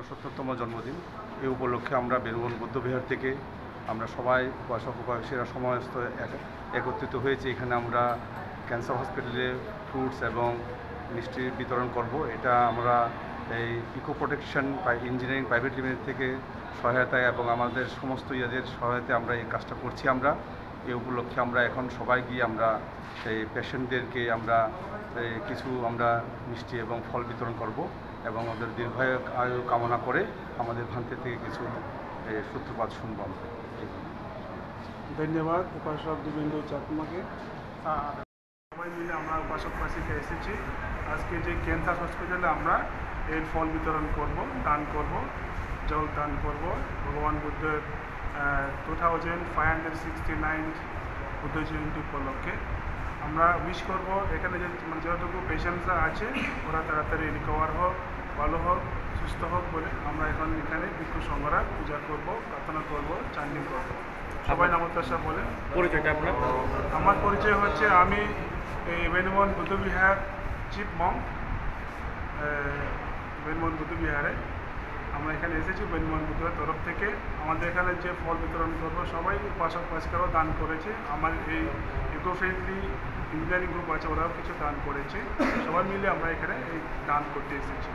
ঊনসত্তরতম জন্মদিন। এই উপলক্ষে আমরা বেনুবন বৌদ্ধবিহার থেকে আমরা সবাই উপাসক উপাসীরা সমস্ত একত্রিত হয়েছি। এখানে আমরা ক্যান্সার হসপিটালে ফ্রুটস এবং মিষ্টি বিতরণ করব। এটা আমরা এই eco protection engineering private limited থেকে সহায়তায় এবং আমাদের সমস্ত ইয়াদের সহায়তায় আমরা এই কাজটা করছি। এই উপলক্ষে আমরা এখন সবাই গিয়ে আমরা এই পেশেন্টদেরকে আমরা কিছু মিষ্টি এবং ফল বিতরণ করব এবং ওদের দীর্ঘায়ু কামনা করে আমাদের ভান্তে থেকে কিছু সূত্রপাত শুনব আমরা। ধন্যবাদ উপাসক দেবেন্দ্র চাকমাকে। সবাই মিলে আমরা উপাসক পাশিকে এসেছি। আজকে যে ক্যান্সার হসপিটালে আমরা এই ফল বিতরণ করব, দান করব, জল দান করব ভগবান বুদ্ধের 2569 বুদ্ধ জয়ন্তী উপলক্ষে। আমরা উইশ করব এখানে যে যতটুকু পেশেন্টসরা আছে ওরা তাড়াতাড়ি রিকভার হোক, ভালো হোক, সুস্থ হোক বলে আমরা এখানে ভিক্ষু সংঘরা পূজা করব, প্রার্থনা করব, চান্ডিং করব। সবাই নমস্কার বলে। পরিচয়টা আপনার? আমার পরিচয় হচ্ছে আমি বেনুবন বৌদ্ধবিহার চিফ মঙ্ক। বেনুবন বৌদ্ধবিহারে আমরা এখানে এসেছি বেনুবন বৌদ্ধবিহার তরফ থেকে। আমাদের এখানে যে ফল বিতরণ করবো সবাই উপাসক উপাসিকারাও দান করেছে। আমার এই ইকো ফ্রেন্ডলি ইঞ্জিনিয়ারিং গ্রুপ আছে, ওরাও কিছু দান করেছে। সবাই মিলে আমরা এখানে এই দান করতে এসেছি।